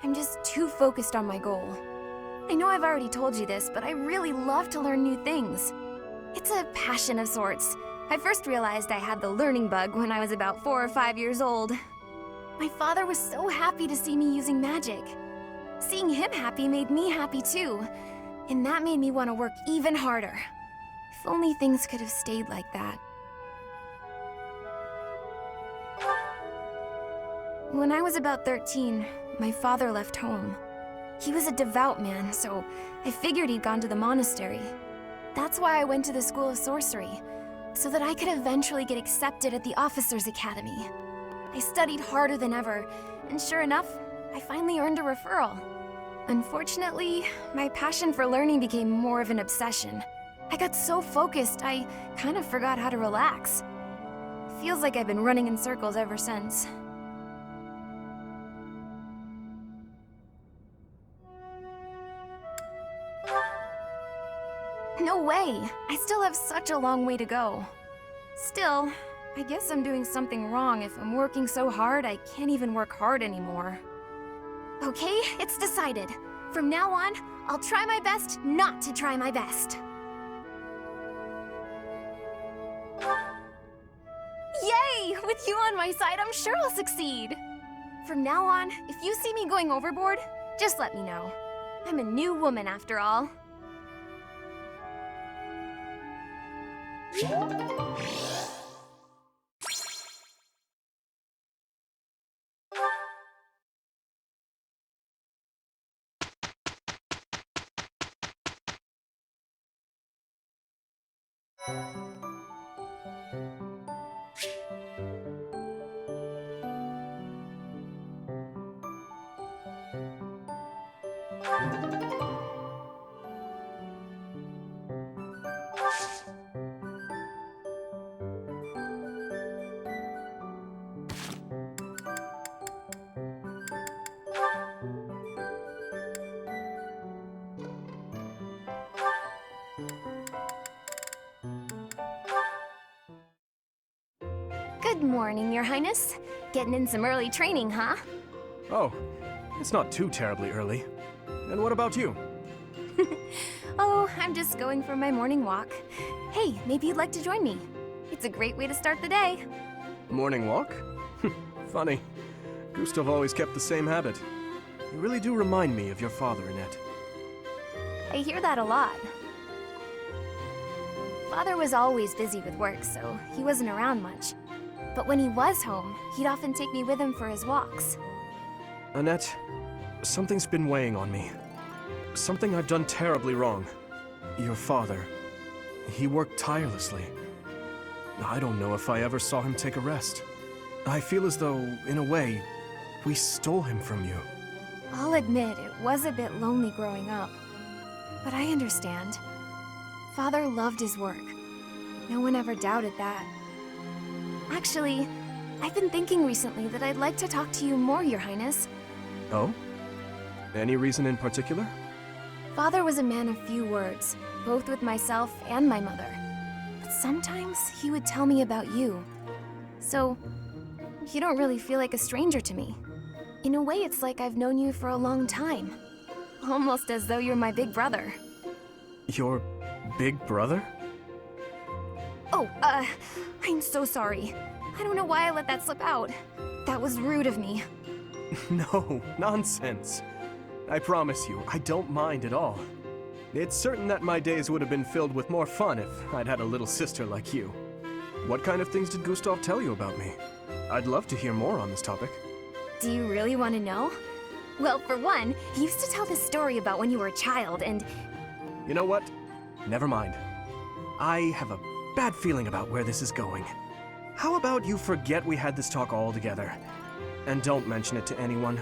I'm just too focused on my goal. I know I've already told you this, but I really love to learn new things. It's a passion of sorts. I first realized I had the learning bug when I was about 4 or 5 years old. My father was so happy to see me using magic. Seeing him happy made me happy too, and that made me want to work even harder. If only things could have stayed like that. When I was about 13, my father left home. He was a devout man, so I figured he'd gone to the monastery. That's why I went to the School of Sorcery, so that I could eventually get accepted at the Officers Academy. I studied harder than ever, and sure enough, I finally earned a referral. Unfortunately, my passion for learning became more of an obsession. I got so focused, I kind of forgot how to relax. Feels like I've been running in circles ever since. No way! I still have such a long way to go. Still, I guess I'm doing something wrong if I'm working so hard I can't even work hard anymore. Okay, it's decided. From now on, I'll try my best not to try my best. Yay! With you on my side, I'm sure I'll succeed. From now on, if you see me going overboard, just let me know. I'm a new woman after all. Good morning, Your Highness. Getting in some early training, huh? Oh, it's not too terribly early. And what about you? Oh, I'm just going for my morning walk. Hey, maybe you'd like to join me. It's a great way to start the day. Morning walk? Funny. Gustav always kept the same habit. You really do remind me of your father, Annette. I hear that a lot. Father was always busy with work, so he wasn't around much. But when he was home, he'd often take me with him for his walks. Annette, something's been weighing on me. Something I've done terribly wrong. Your father, he worked tirelessly. I don't know if I ever saw him take a rest. I feel as though, in a way, we stole him from you. I'll admit, it was a bit lonely growing up. But I understand. Father loved his work. No one ever doubted that. Actually, I've been thinking recently that I'd like to talk to you more, Your Highness. Oh? Any reason in particular? Father was a man of few words, both with myself and my mother. But sometimes he would tell me about you. So, you don't really feel like a stranger to me. In a way, it's like I've known you for a long time. Almost as though you're my big brother. Your big brother? Oh, I'm so sorry. I don't know why I let that slip out. That was rude of me. No, nonsense. I promise you, I don't mind at all. It's certain that my days would have been filled with more fun if I'd had a little sister like you. What kind of things did Gustav tell you about me? I'd love to hear more on this topic. Do you really want to know? Well, for one, he used to tell this story about when you were a child and... You know what? Never mind. I have a bad feeling about where this is going. How about you forget we had this talk altogether, and don't mention it to anyone?